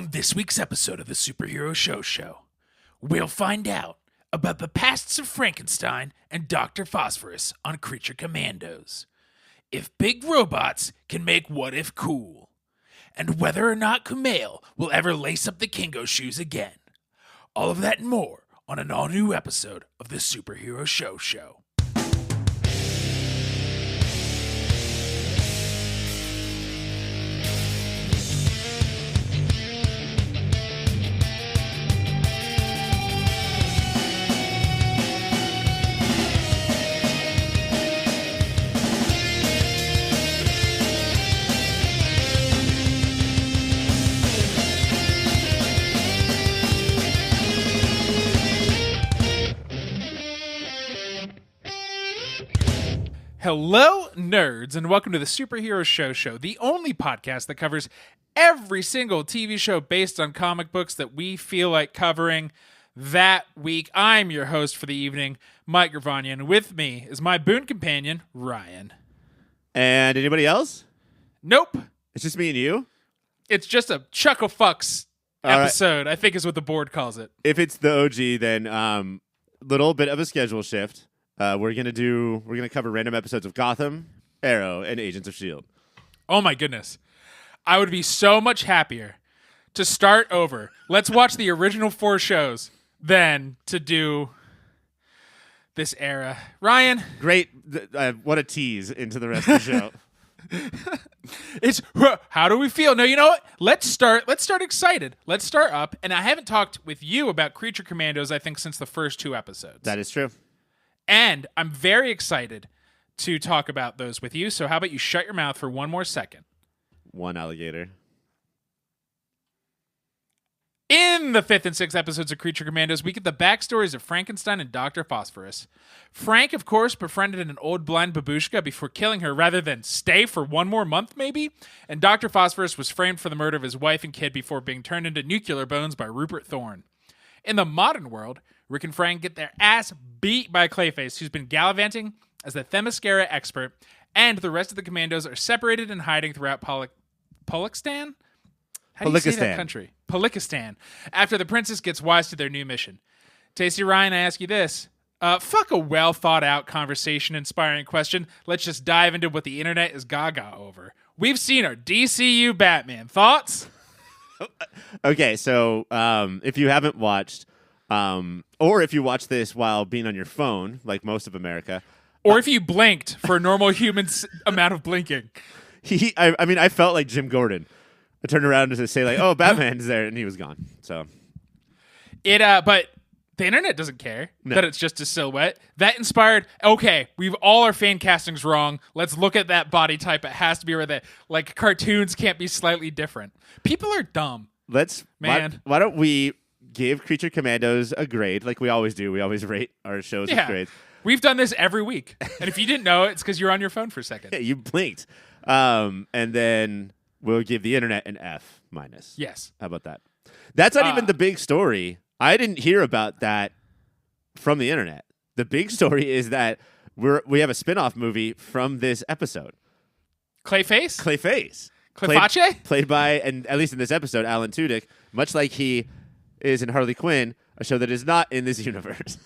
On this week's episode of the Superhero Show, we'll find out about the pasts of Frankenstein and Doctor Phosphorus on Creature Commandos, if big robots can make what if cool, and whether or not Kumail will ever lace up the Kingo shoes again. All of that and more on an all-new episode of the Superhero Show. Hello, nerds, and welcome to the Superhero Show, the only podcast that covers every single TV show based on comic books that we feel like covering that week. I'm your host for the evening, Mike Gravanian, and with me is my boon companion, Ryan. And anybody else? Nope. It's just me and you? It's just a chuckle fucks episode, I think is what the board calls it. If it's the OG, then little bit of a schedule shift. We're gonna cover random episodes of Gotham, Arrow, and Agents of S.H.I.E.L.D. Oh my goodness. I would be so much happier to start over. Let's watch the original 4 shows than to do this era. Ryan. Great. What a tease into the rest of the show. It's how do we feel? No, you know what? Let's start excited. Let's start up. And I haven't talked with you about Creature Commandos, I think, since the first 2 episodes. That is true. And I'm very excited to talk about those with you. So how about you shut your mouth for one more second? One alligator. In the 5th and 6th episodes of Creature Commandos, we get the backstories of Frankenstein and Doctor Phosphorus. Frank, of course, befriended an old blind babushka before killing her rather than stay for one more month, maybe. And Dr. Phosphorus was framed for the murder of his wife and kid before being turned into nuclear bones by Rupert Thorne. In the modern world, Rick and Frank get their ass beat by Clayface, who's been gallivanting as the Themyscira expert, and the rest of the commandos are separated and hiding throughout Polikistan? How do you say that country? Polikistan, after the princess gets wise to their new mission. Tasty Ryan, I ask you this. Fuck a well-thought-out, conversation-inspiring question. Let's just dive into what the internet is gaga over. We've seen our DCU Batman. Thoughts? Okay, so if you haven't watched... or if you watch this while being on your phone, like most of America. Or if you blinked for a normal human's amount of blinking. I felt like Jim Gordon. I turned around to say, like, oh, Batman's there, and he was gone. So but the internet doesn't care that it's just a silhouette. That inspired, okay, we've all our fan castings wrong. Let's look at that body type. It has to be where that, like, cartoons can't be slightly different. People are dumb. Why don't we give Creature Commandos a grade like we always do. We always rate our shows with grades. We've done this every week. And if you didn't know, it's because you're on your phone for a second. Yeah, you blinked. And then we'll give the internet an F-. Yes. How about that? That's not even the big story. I didn't hear about that from the internet. The big story is that we have a spin-off movie from this episode. Clayface? Clayface. Played by, and at least in this episode, Alan Tudyk, much like he is in Harley Quinn, a show that is not in this universe.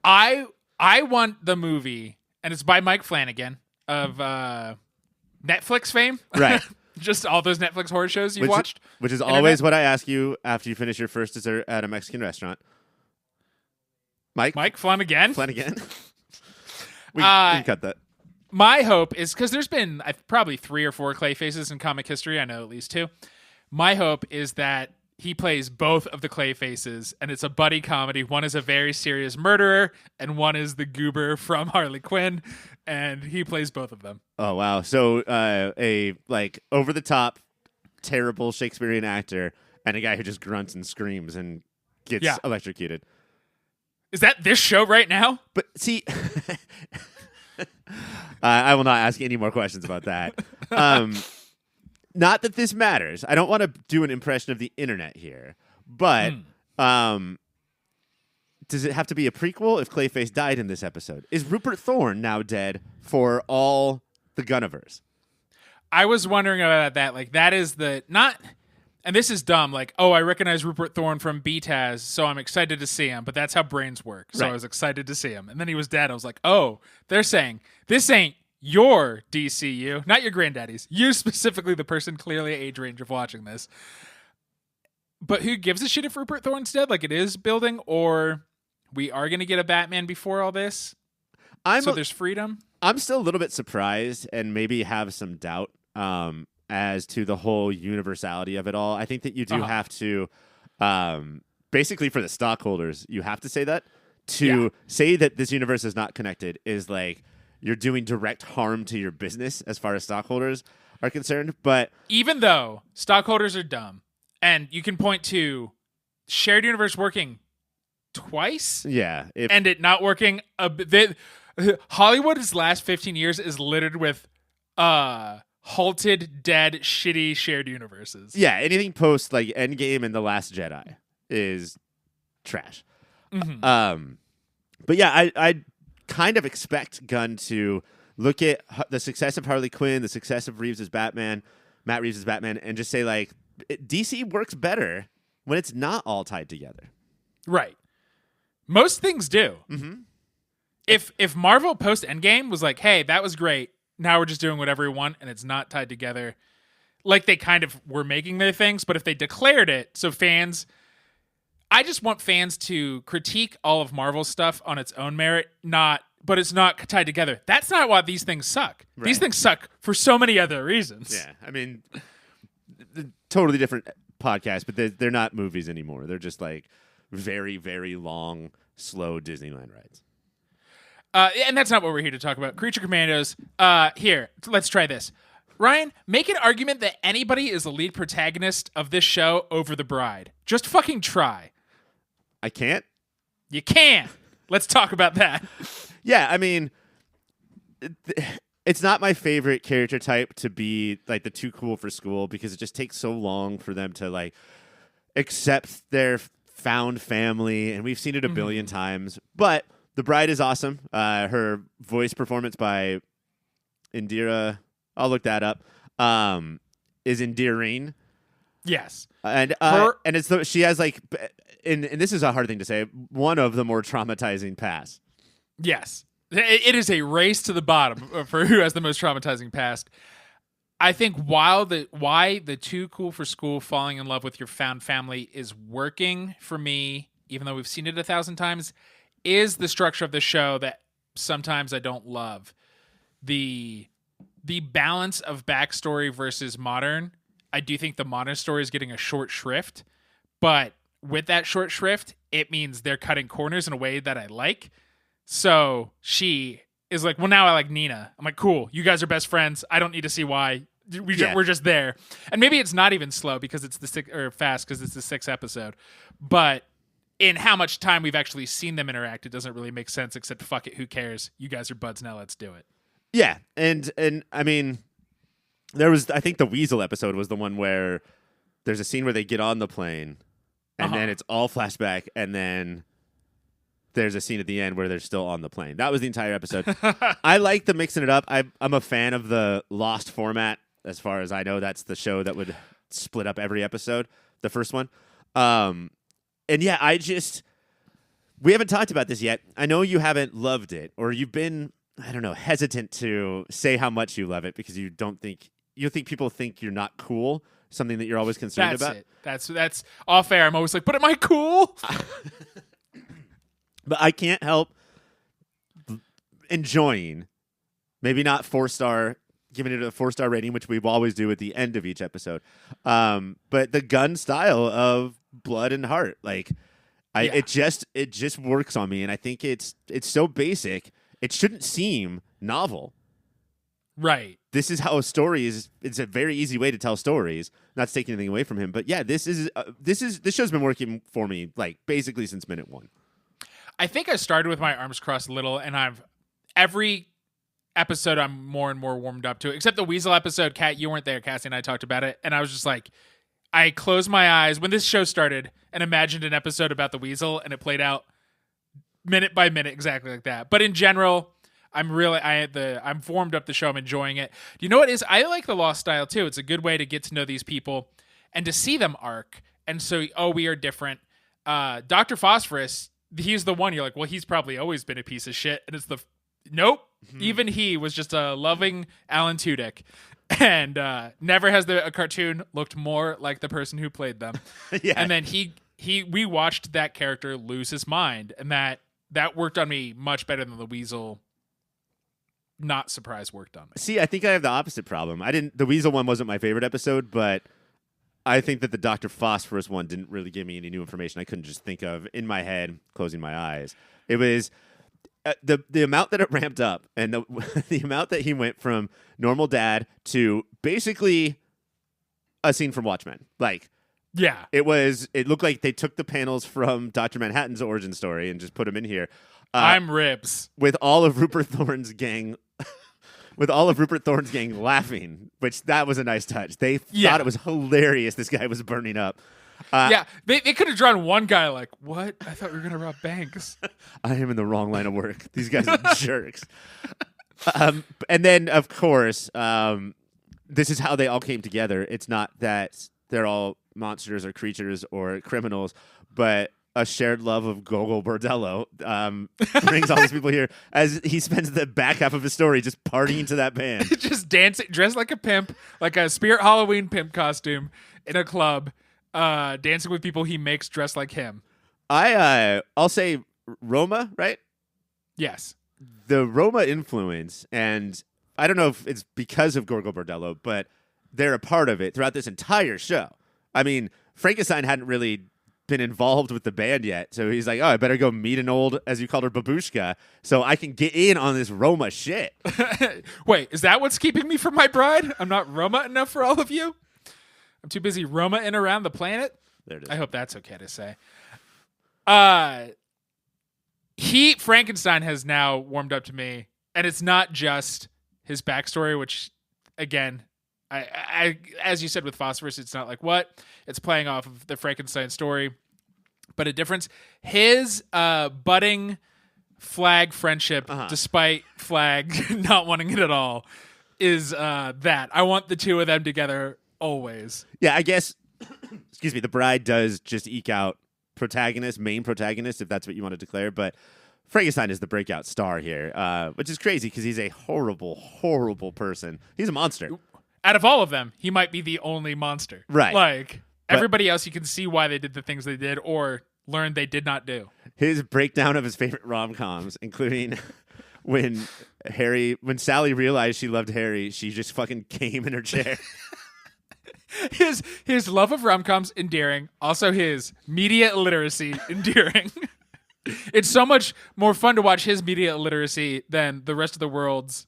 I want the movie, and it's by Mike Flanagan of Netflix fame. Right. Just all those Netflix horror shows you've watched. Which is always what I ask you after you finish your first dessert at a Mexican restaurant. Mike Flanagan? We can cut that. My hope is, because there's been probably 3 or 4 Clayfaces in comic history. I know at least 2. My hope is that he plays both of the Clayfaces, and it's a buddy comedy. One is a very serious murderer, and one is the goober from Harley Quinn, and he plays both of them. Oh, wow. So a over-the-top, terrible Shakespearean actor and a guy who just grunts and screams and gets electrocuted. Is that this show right now? But see, I will not ask any more questions about that. Not that this matters. I don't want to do an impression of the internet here. But does it have to be a prequel if Clayface died in this episode? Is Rupert Thorne now dead for all the Gunniverse? I was wondering about that. Like, that is the... not... and this is dumb, like, oh, I recognize Rupert Thorne from BTAS, so I'm excited to see him, but that's how brains work. So Right. I was excited to see him. And then he was dead. I was like, oh, they're saying this ain't your DCU, not your granddaddy's. You specifically, the person clearly age range of watching this. But who gives a shit if Rupert Thorne's dead? Like, it is building, or we are going to get a Batman before all this? There's freedom? I'm still a little bit surprised and maybe have some doubt as to the whole universality of it all. I think that you do have to, basically for the stockholders, you have to say that. To say that this universe is not connected is like you're doing direct harm to your business as far as stockholders are concerned. But even though stockholders are dumb, and you can point to shared universe working twice, and it not working a bit. Hollywood's last 15 years is littered with halted, dead, shitty shared universes. Yeah, anything post like Endgame and The Last Jedi is trash. Mm-hmm. But yeah, I kind of expect Gunn to look at the success of Harley Quinn, the success of Matt Reeves' Batman, and just say like, DC works better when it's not all tied together. Right. Most things do. Mm-hmm. If Marvel post Endgame was like, hey, that was great, now we're just doing whatever we want and it's not tied together, like they kind of were making their things, but if they declared it, so fans, I just want fans to critique all of Marvel's stuff on its own merit, but it's not tied together. That's not why these things suck. Right. These things suck for so many other reasons. Yeah, I mean, totally different podcast, but they're not movies anymore. They're just like very, very long, slow Disneyland rides. And that's not what we're here to talk about. Creature Commandos. Here, let's try this. Ryan, make an argument that anybody is the lead protagonist of this show over the bride. Just fucking try. I can't? You can. Let's talk about that. Yeah, I mean, it's not my favorite character type to be like the too cool for school because it just takes so long for them to like accept their found family, and we've seen it a billion times. But the bride is awesome. Her voice performance by Indira, I'll look that up, is endearing. Yes. And it's she has like, and this is a hard thing to say, one of the more traumatizing past. Yes. It is a race to the bottom for who has the most traumatizing past. I think why the too cool for school falling in love with your found family is working for me, even though we've seen it 1,000 times, is the structure of the show that sometimes I don't love. The balance of backstory versus modern. I do think the modern story is getting a short shrift, but with that short shrift, it means they're cutting corners in a way that I like. So she is like, well, now I like Nina. I'm like, cool. You guys are best friends. I don't need to see why. We're just there. And maybe it's not even slow because it's fast because it's the 6th episode. But in how much time we've actually seen them interact, it doesn't really make sense except fuck it. Who cares? You guys are buds now. Let's do it. Yeah. And I mean, I think the Weasel episode was the one where there's a scene where they get on the plane and then it's all flashback. And then there's a scene at the end where they're still on the plane. That was the entire episode. I like the mixing it up. I'm a fan of the Lost format. As far as I know, that's the show that would split up every episode, the first one. And yeah, we haven't talked about this yet. I know you haven't loved it, or you've been, I don't know, hesitant to say how much you love it because you think people think you're not cool, something that you're always concerned about. That's off air. I'm always like, but am I cool? But I can't help enjoying, maybe not 4-star, giving it a 4-star rating, which we always do at the end of each episode. But the Gunn style of blood and heart, like it just works on me. And I think it's so basic. It shouldn't seem novel. Right. This is how a story is. It's a very easy way to tell stories. Not to take anything away from him, but yeah, this show's been working for me like basically since minute 1. I think I started with my arms crossed a little, and every episode I'm more and more warmed up to it, except the Weasel episode. Kat, you weren't there. Cassie and I talked about it, and I was just like, I closed my eyes when this show started and imagined an episode about the Weasel, and it played out minute by minute exactly like that. But in general, I'm formed up the show. I'm enjoying it. Do you know what it is? I like the Lost style too. It's a good way to get to know these people. and to see them arc. And so, we are different. Doctor Phosphorus, he's the one you're like, well, he's probably always been a piece of shit. And it's nope. Even he was just a loving Alan Tudyk. And never has a cartoon looked more like the person who played them. Yeah. And then we watched that character lose his mind, and that worked on me much better than the Weasel not surprise worked on me. See, I think I have the opposite problem. The Weasel one wasn't my favorite episode, but I think that the Doctor Phosphorus one didn't really give me any new information I couldn't just think of in my head, closing my eyes. It was the amount that it ramped up, and the amount that he went from normal dad to basically a scene from Watchmen. Like, yeah, it looked like they took the panels from Dr. Manhattan's origin story and just put them in here. I'm Ribs. With all of Rupert Thorne's gang laughing, which that was a nice touch. They thought it was hilarious this guy was burning up. They could have drawn one guy like, what? I thought we were going to rob banks. I am in the wrong line of work. These guys are jerks. And then, of course, this is how they all came together. It's not that they're all monsters or creatures or criminals, but a shared love of Gogol Bordello brings all these people here as he spends the back half of his story just partying to that band. Just dancing, dressed like a pimp, like a Spirit Halloween pimp costume in a club, dancing with people he makes dressed like him. I'll say Roma, right? Yes. The Roma influence, and I don't know if it's because of Gogol Bordello, but they're a part of it throughout this entire show. I mean, Frankenstein hadn't really been involved with the band yet, so he's like, oh, I better go meet an old, as you called her, babushka, so I can get in on this Roma shit. Wait, is that what's keeping me from my bride? I'm not Roma enough for all of you? I'm too busy Roma-ing around the planet? There it is. I hope that's okay to say. Frankenstein has now warmed up to me, and it's not just his backstory, which, again, I as you said with Phosphorus, it's not like what? It's playing off of the Frankenstein story, but a difference. His budding Flag friendship, despite Flag not wanting it at all, is that. I want the two of them together always. Yeah, I guess, excuse me, the bride does just eke out main protagonist, if that's what you want to declare, but Frankenstein is the breakout star here, which is crazy because he's a horrible, horrible person. He's a monster. Out of all of them, he might be the only monster. Right. Like, everybody else, you can see why they did the things they did or learn they did not do. His breakdown of his favorite rom-coms, including when Sally realized she loved Harry, she just fucking came in her chair. His love of rom-coms, endearing. Also his media illiteracy, endearing. It's so much more fun to watch his media illiteracy than the rest of the world's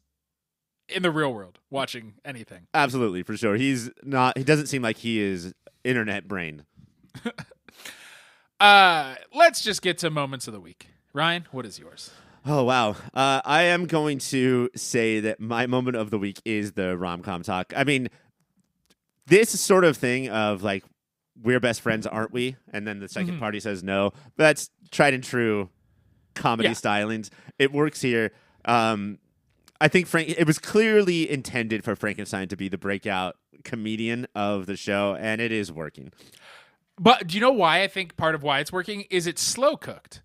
in the real world watching anything. Absolutely, for sure. He doesn't seem like he is internet brained. Let's just get to moments of the week. Ryan, what is yours? Oh, wow. I am going to say that my moment of the week is the rom-com talk. I mean, this sort of thing of like, we're best friends, aren't we? And then the second party says no. That's tried and true comedy stylings. It works here. I think it was clearly intended for Frankenstein to be the breakout comedian of the show, and it is working. But do you know why I think part of why it's working is it's slow cooked.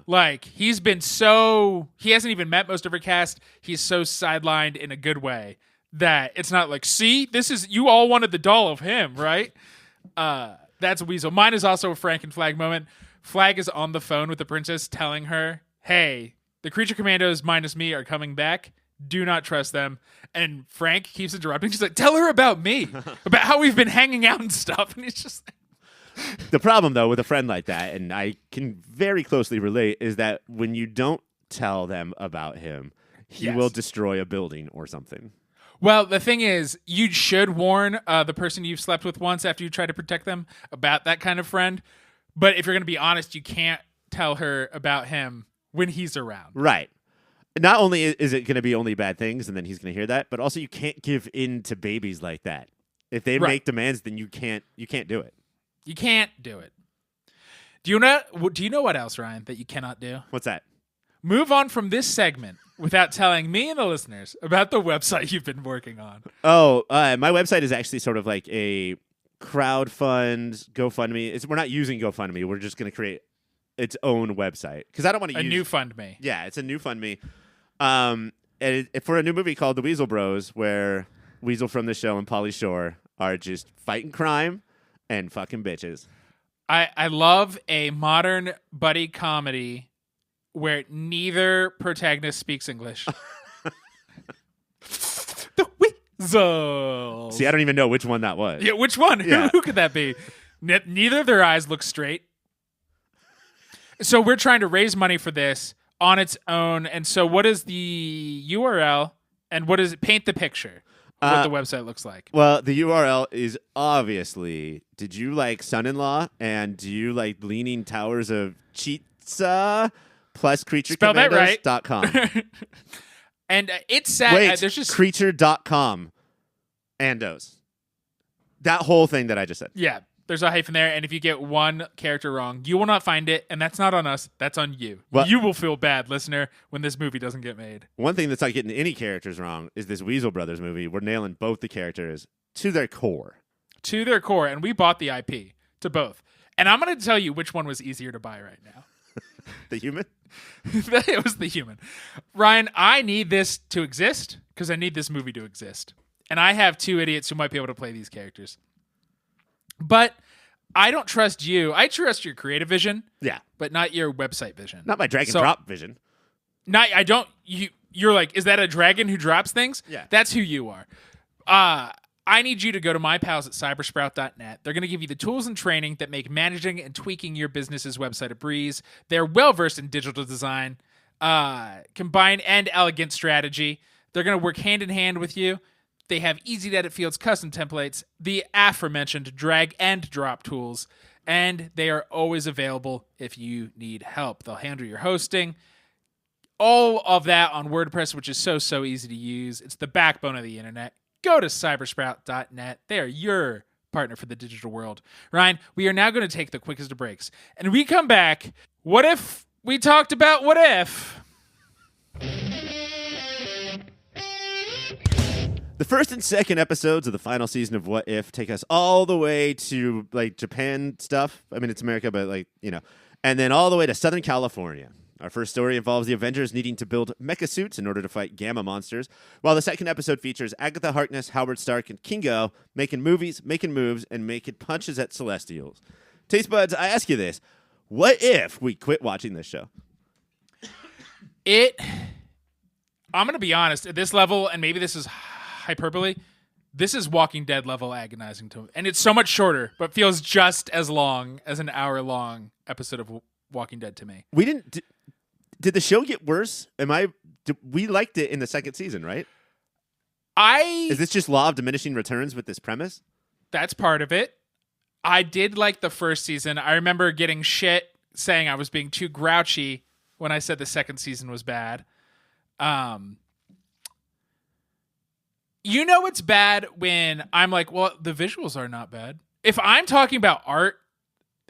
Like, he hasn't even met most of her cast. He's so sidelined in a good way that it's not like, see, you all wanted the doll of him, right? That's Weasel. Mine is also a Frank and Flag moment. Flag is on the phone with the princess telling her, hey, the Creature Commandos minus me are coming back. Do not trust them. And Frank keeps interrupting. She's like, tell her about me, about how we've been hanging out and stuff. And he's just the problem, though, with a friend like that, and I can very closely relate, is that when you don't tell them about him, he will destroy a building or something. Well, the thing is, you should warn the person you've slept with once after you try to protect them about that kind of friend. But if you're going to be honest, you can't tell her about him when he's around. Right. Not only is it going to be only bad things, and then he's going to hear that, but also you can't give in to babies like that. If they make demands, then you can't do it. You can't do it. Do you know what else, Ryan, that you cannot do? What's that? Move on from this segment without telling me and the listeners about the website you've been working on. Oh, my website is actually sort of like a crowdfund, GoFundMe. We're not using GoFundMe. We're just going to create its own website because I don't want to use a new fund me. Yeah, it's a new fund me. For a new movie called The Weasel Bros, where Weasel from the show and Pauly Shore are just fighting crime and fucking bitches. I love a modern buddy comedy where neither protagonist speaks English. The Weasel. See, I don't even know which one that was. Yeah, which one? Yeah. Who could that be? Neither of their eyes look straight. So we're trying to raise money for this on its own. And so what is the URL and what is it? Paint the picture. What the website looks like. Well, the URL is obviously, did you like Son-in-Law and do you like Leaning Towers of Chitsa plus creaturecommandos.com. And it's sad. Wait, there's just creature.com. Andos. That whole thing that I just said. Yeah, there's a hyphen there. And if you get one character wrong, you will not find it. And that's not on us. That's on you. Well, you will feel bad, listener, when this movie doesn't get made. One thing that's not getting any characters wrong is this Weasel Brothers movie. We're nailing both the characters to their core. To their core. And we bought the IP to both. And I'm going to tell you which one was easier to buy right now. The human? It was the human. Ryan, I need this to exist because I need this movie to exist. And I have two idiots who might be able to play these characters. But I don't trust you. I trust your creative vision. Yeah. But not your website vision. Not my drag and drop vision. I don't. You're like, is that a dragon who drops things? Yeah. That's who you are. I need you to go to my pals at cybersprout.net. They're going to give you the tools and training that make managing and tweaking your business's website a breeze. They're well-versed in digital design, combined and elegant strategy. They're going to work hand-in-hand with you. They have easy-to-edit fields, custom templates, the aforementioned drag and drop tools, and they are always available if you need help. They'll handle your hosting, all of that on WordPress, which is so easy to use. It's the backbone of the internet. Go to cybersprout.net. They are your partner for the digital world. Ryan, we are now going to take the quickest of breaks. And we come back. What if we talked about what if? The first and second episodes of the final season of What If take us all the way to like Japan stuff. I mean, it's America, but like, and then all the way to Southern California. Our first story involves the Avengers needing to build mecha suits in order to fight gamma monsters, while the second episode features Agatha Harkness, Howard Stark, and Kingo making movies, making moves, and making punches at Celestials. Taste buds, I ask you this. What if we quit watching this show? I'm going to be honest, at this level, and maybe this is hyperbole, this is Walking Dead level agonizing to me. And it's so much shorter, but feels just as long as an hour-long episode of Walking Dead to me. Did the show get worse? We liked it in the second season, right? Is this just law of diminishing returns with this premise? That's part of it. I did like the first season. I remember getting shit saying I was being too grouchy when I said the second season was bad. It's bad when I'm like, well, the visuals are not bad. If I'm talking about art,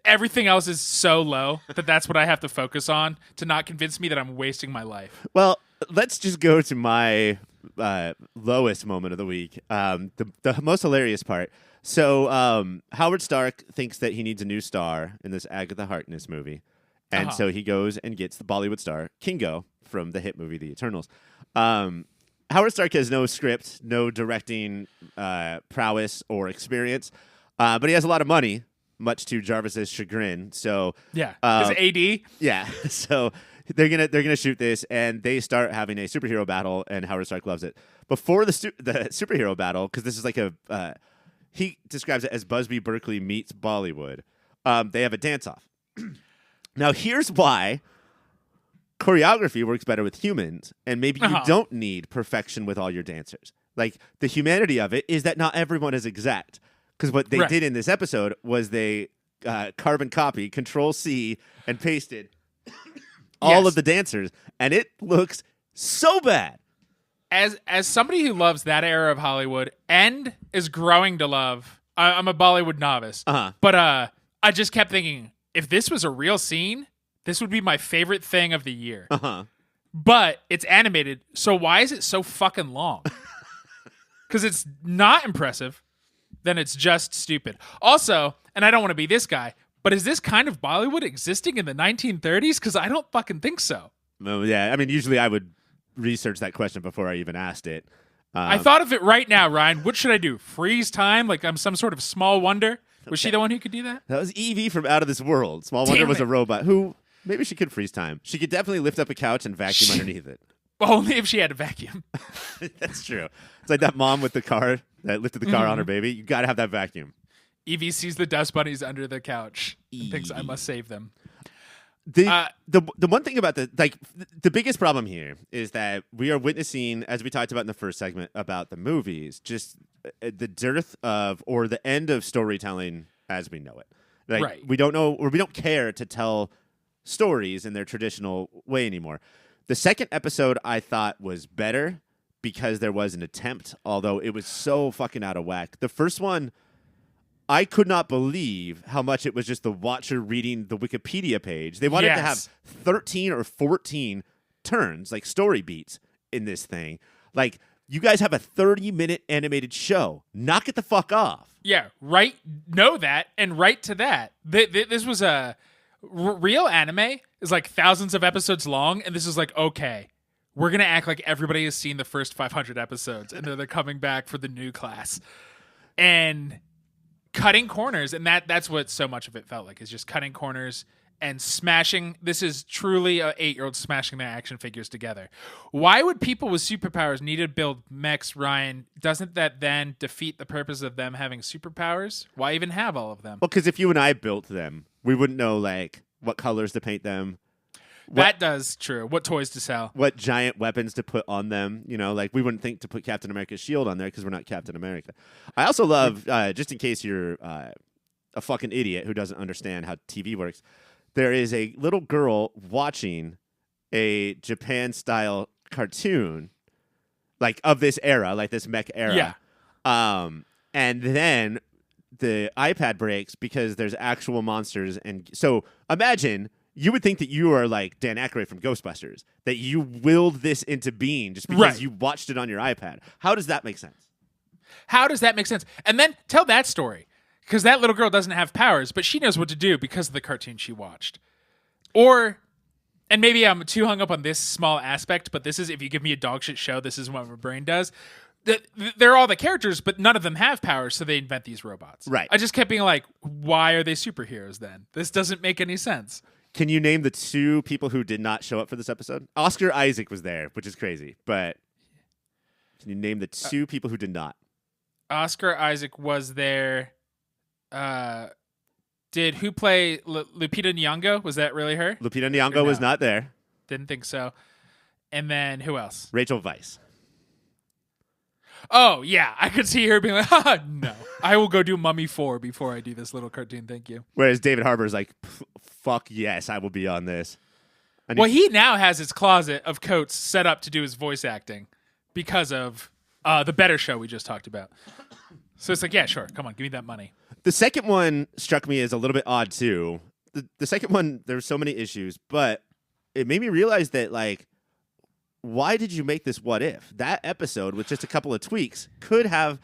everything else is so low that's what I have to focus on to not convince me that I'm wasting my life. Well, let's just go to my lowest moment of the week. The most hilarious part. So Howard Stark thinks that he needs a new star in this Agatha Harkness movie. And so he goes and gets the Bollywood star, Kingo, from the hit movie The Eternals. Howard Stark has no script, no directing prowess or experience, but he has a lot of money, much to Jarvis's chagrin. So yeah, his AD. Yeah, so they're gonna shoot this, and they start having a superhero battle, and Howard Stark loves it. Before the superhero battle, because this is like he describes it as Busby Berkeley meets Bollywood. They have a dance-off. Now, here's why choreography works better with humans, and maybe you don't need perfection with all your dancers. Like, the humanity of it is that not everyone is exact. Because what they did in this episode was they carbon copy, Control-C, and pasted all of the dancers, and it looks so bad. As somebody who loves that era of Hollywood and is growing to love, I'm a Bollywood novice, but I just kept thinking, if this was a real scene, this would be my favorite thing of the year. But it's animated, so why is it so fucking long? Because it's not impressive. then it's just stupid. Also, and I don't want to be this guy, but is this kind of Bollywood existing in the 1930s? Because I don't fucking think so. Well, yeah, I mean, usually I would research that question before I even asked it. I thought of it right now, Ryan. What should I do? Freeze time? Like I'm some sort of small wonder? Was she the one who could do that? That was Evie from Out of This World. Small Wonder was a robot who maybe she could freeze time. She could definitely lift up a couch and vacuum underneath it. Well, only if she had a vacuum. That's true. It's like that mom with the car that lifted the car on her baby. You got to have that vacuum. Evie sees the dust bunnies under the couch and thinks, I must save them. The one thing about the biggest problem here is that we are witnessing, as we talked about in the first segment about the movies, just the dearth of or the end of storytelling as we know it. Like, right. We don't know or we don't care to tell stories in their traditional way anymore. The second episode I thought was better because there was an attempt, although it was so fucking out of whack. The first one, I could not believe how much it was just the watcher reading the Wikipedia page. They wanted to have 13 or 14 turns, like story beats in this thing. Like, you guys have a 30-minute animated show. Knock it the fuck off. Yeah, right. Know that and right to that. This was a real anime is like thousands of episodes long, and this is like, okay, we're going to act like everybody has seen the first 500 episodes, and they're coming back for the new class. And cutting corners, and that's what so much of it felt like, is just cutting corners and smashing. This is truly a 8-year-old smashing their action figures together. Why would people with superpowers need to build mechs, Ryan? Doesn't that then defeat the purpose of them having superpowers? Why even have all of them? Well, because if you and I built them, we wouldn't know, like, what colors to paint them. That does true. What toys to sell. What giant weapons to put on them. You know, like we wouldn't think to put Captain America's shield on there because we're not Captain America. I also love, just in case you're a fucking idiot who doesn't understand how TV works, there is a little girl watching a Japan-style cartoon, like of this era, like this mech era. Yeah. And then the iPad breaks because there's actual monsters. And so imagine... You would think that you are like Dan Aykroyd from Ghostbusters, that you willed this into being just because you watched it on your iPad. How does that make sense? How does that make sense? And then tell that story, because that little girl doesn't have powers, but she knows what to do because of the cartoon she watched. Or, and maybe I'm too hung up on this small aspect, but this is, if you give me a dog shit show, this is what my brain does. They're all the characters, but none of them have powers, so they invent these robots. Right. I just kept being like, why are they superheroes then? This doesn't make any sense. Can you name the 2 people who did not show up for this episode? Oscar Isaac was there, which is crazy, but can you name the 2 people who did not? Oscar Isaac was there. Did who play Lupita Nyong'o? Was that really her? Lupita Nyong'o was not there. Didn't think so. And then who else? Rachel Weisz. Oh, yeah. I could see her being like, no. I will go do Mummy 4 before I do this little cartoon. Thank you. Whereas David Harbour is like, fuck yes, I will be on this. Well, he now has his closet of coats set up to do his voice acting because of the Better Show we just talked about. So it's like, yeah, sure. Come on, give me that money. The second one struck me as a little bit odd, too. The second one, there were so many issues, but it made me realize that, like, why did you make this what if? That episode, with just a couple of tweaks, could have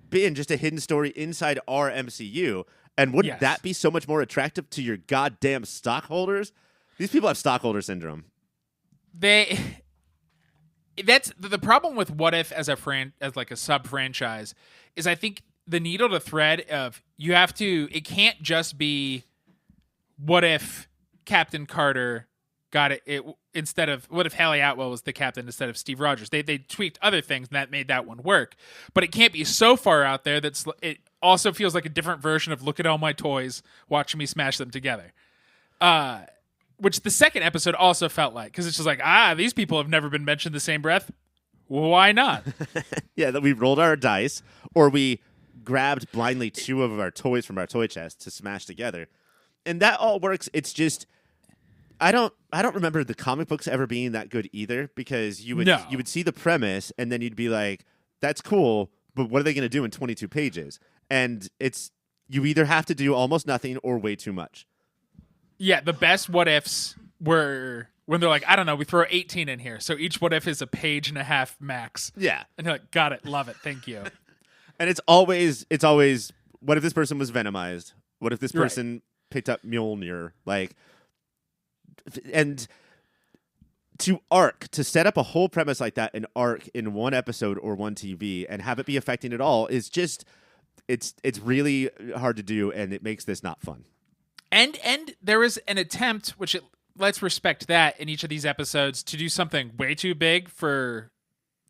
been just a hidden story inside our MCU. And wouldn't that be so much more attractive to your goddamn stockholders? These people have stockholder syndrome. That's the problem with What If as like a sub franchise is I think the needle to thread of it can't just be what if Captain Carter got it instead of what if Hallie Atwell was the captain instead of Steve Rogers. They tweaked other things and that made that one work. But it can't be so far out there it also feels like a different version of look at all my toys, watching me smash them together. Which the second episode also felt like, because it's just like, these people have never been mentioned in the same breath. Well, why not? Yeah, that we rolled our dice, or we grabbed blindly 2 of our toys from our toy chest to smash together. And that all works. It's just, I don't remember the comic books ever being that good either, because you would see the premise and then you'd be like, that's cool, but what are they going to do in 22 pages? And you either have to do almost nothing or way too much. Yeah, the best what ifs were when they're like, I don't know, we throw 18 in here. So each what if is a page and a half max. Yeah. And you're like, got it, love it, thank you. And it's always what if this person was venomized? What if this person picked up Mjolnir? Like, and to set up a whole premise like that, an arc in one episode or one TV, and have it be affecting it all is just it's really hard to do, and it makes this not fun. And there is an attempt, which let's respect that in each of these episodes, to do something way too big for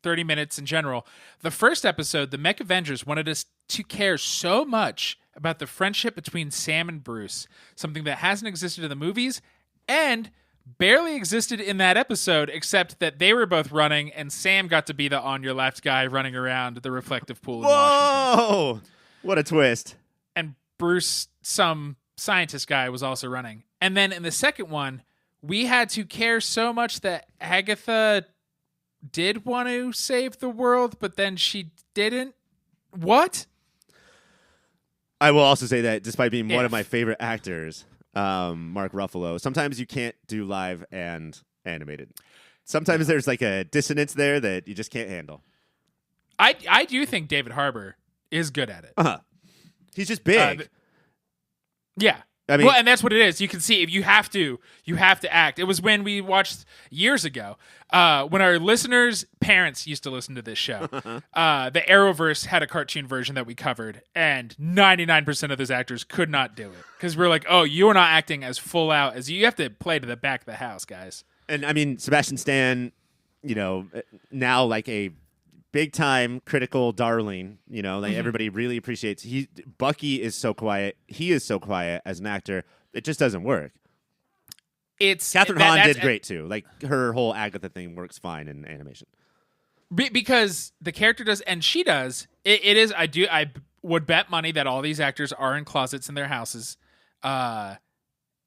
30 minutes in general. The first episode, the Mech Avengers wanted us to care so much about the friendship between Sam and Bruce, something that hasn't existed in the movies and barely existed in that episode, except that they were both running and Sam got to be the on your left guy running around the reflective pool in Washington. Whoa! What a twist. And Bruce, some scientist guy, was also running. And then in the second one, we had to care so much that Agatha did want to save the world, but then she didn't. What? I will also say that despite being one of my favorite actors, Mark Ruffalo, sometimes you can't do live and animated. Sometimes there's like a dissonance there that you just can't handle. I do think David Harbour is good at it. He's just big. Yeah. I mean, well, and that's what it is. You can see if you have to act. It was when we watched years ago, when our listeners' parents used to listen to this show. The Arrowverse had a cartoon version that we covered, and 99% of those actors could not do it because we're like, "Oh, you are not acting as full out as you have to play to the back of the house, guys." And I mean, Sebastian Stan, now like a big time critical darling, like everybody really appreciates. Bucky is so quiet. He is so quiet as an actor. It just doesn't work. Catherine Hahn did great too. Like her whole Agatha thing works fine in animation. Because the character does, and she does. It is. I would bet money that all these actors are in closets in their houses.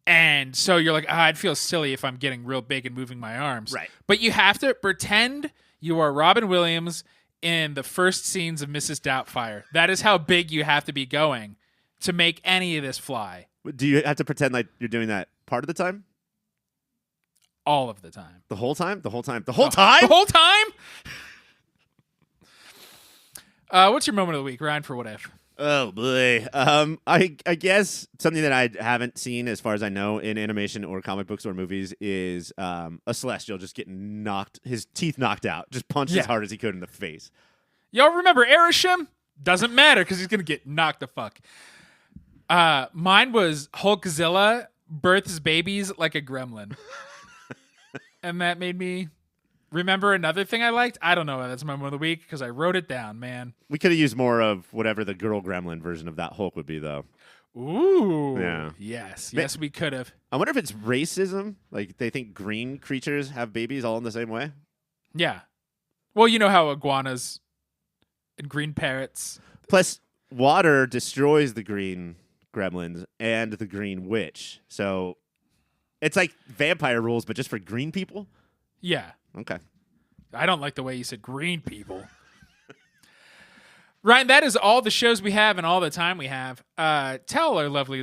And so you're like, I'd feel silly if I'm getting real big and moving my arms. Right. But you have to pretend you are Robin Williams in the first scenes of Mrs. Doubtfire. That is how big you have to be going to make any of this fly. Do you have to pretend like you're doing that part of the time? All of the time. The whole time? The whole time? The whole time? The whole time? What's your moment of the week, Ryan, for What If? Oh, boy. I guess something that I haven't seen, as far as I know, in animation or comic books or movies is a Celestial just getting his teeth knocked out, just punched as hard as he could in the face. Y'all remember Erisham? Doesn't matter because he's going to get knocked the fuck. Mine was Hulkzilla births babies like a gremlin. And that made me remember another thing I liked. I don't know. That's my moment of the week because I wrote it down, man. We could have used more of whatever the girl gremlin version of that Hulk would be, though. Ooh. Yeah. Yes. Yes, we could have. I wonder if it's racism. Like, they think green creatures have babies all in the same way? Yeah. Well, you know how iguanas and green parrots. Plus, water destroys the green gremlins and the green witch. So it's like vampire rules, but just for green people? Yeah. Okay. I don't like the way you said green people. Ryan, that is all the shows we have and all the time we have. Tell our lovely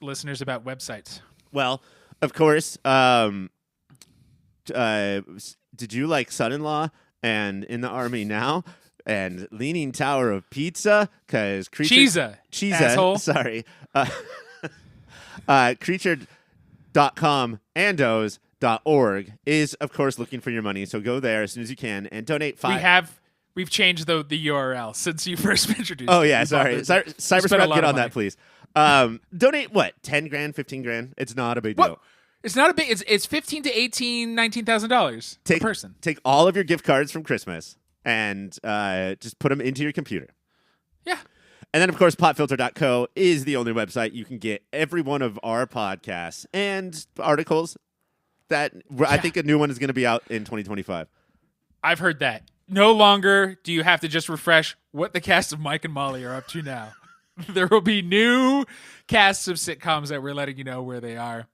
listeners about websites. Well, of course, did you like Son-in-Law and In the Army Now and Leaning Tower of Pizza? Because Cheesa, asshole. Sorry. Creature.com andos.org is, of course, looking for your money. So go there as soon as you can and donate We've changed the URL since you first introduced it. Oh, yeah, sorry. Cybersprout, get on that, please. Donate, what, 10 grand, 15 grand? It's not a big deal. It's not a big, it's $15,000 to $19,000 per person. Take all of your gift cards from Christmas and just put them into your computer. Yeah. And then, of course, popfilter.co is the only website you can get every one of our podcasts and articles that I think a new one is going to be out in 2025. I've heard that. No longer do you have to just refresh what the cast of Mike and Molly are up to now. There will be new casts of sitcoms that we're letting you know where they are.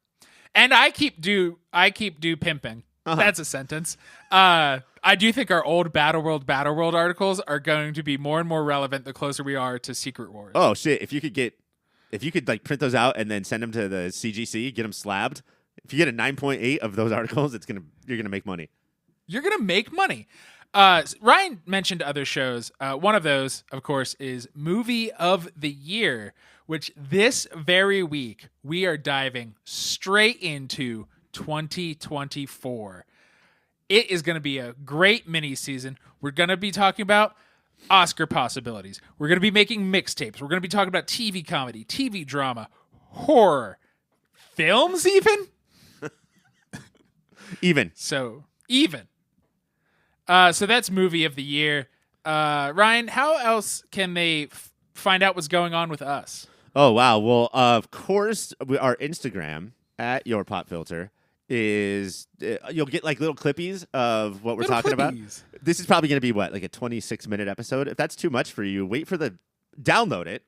And I keep do pimping. That's a sentence. I do think our old Battle World articles are going to be more and more relevant the closer we are to Secret Wars. Oh shit! If you could like print those out and then send them to the CGC, get them slabbed. If you get a 9.8 of those articles, you're gonna make money. You're gonna make money. Ryan mentioned other shows. One of those, of course, is Movie of the Year, which this very week we are diving straight into 2024. It is going to be a great mini season. We're going to be talking about Oscar possibilities. We're going to be making mixtapes. We're going to be talking about TV comedy, TV drama, horror, films even. So that's Movie of the Year. Ryan, how else can they find out what's going on with us? Oh, wow. Well, of course, our Instagram at Your Pop Filter is you'll get like little clippies of what we're talking about. This is probably going to be like a 26-minute episode. If that's too much for you, download it.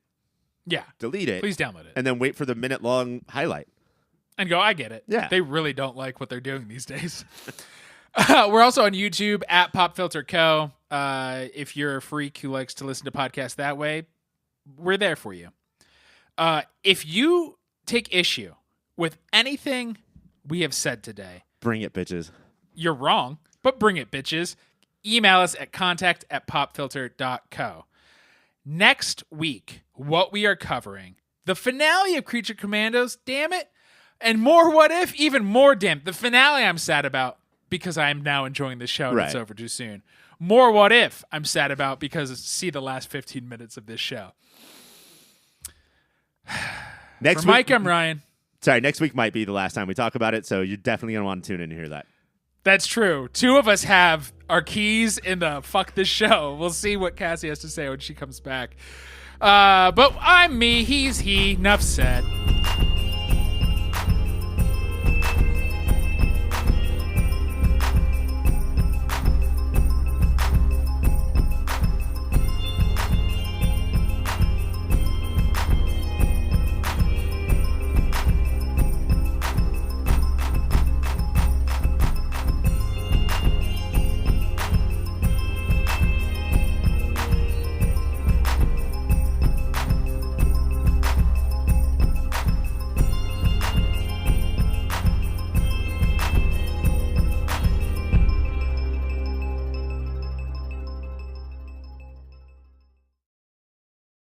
Yeah. Delete it. Please download it. And then wait for the minute-long highlight. And go, I get it. Yeah. They really don't like what they're doing these days. We're also on YouTube at Pop Filter Co. If you're a freak who likes to listen to podcasts that way, we're there for you. If you take issue with anything we have said today, bring it, bitches. You're wrong, but bring it, bitches. Email us at contact@popfilter.co. Next week, what we are covering, the finale of Creature Commandos, damn it, and more What If, even more damn it. The finale I'm sad about because I am now enjoying the show and it's over too soon. More What If I'm sad about because see the last 15 minutes of this show. Next For week, Mike, I'm Ryan. Sorry, next week might be the last time we talk about it, so you're definitely going to want to tune in and hear that. That's true. Two of us have our keys in the fuck this show. We'll see what Cassie has to say when she comes back. But I'm me, he's he. Enough said.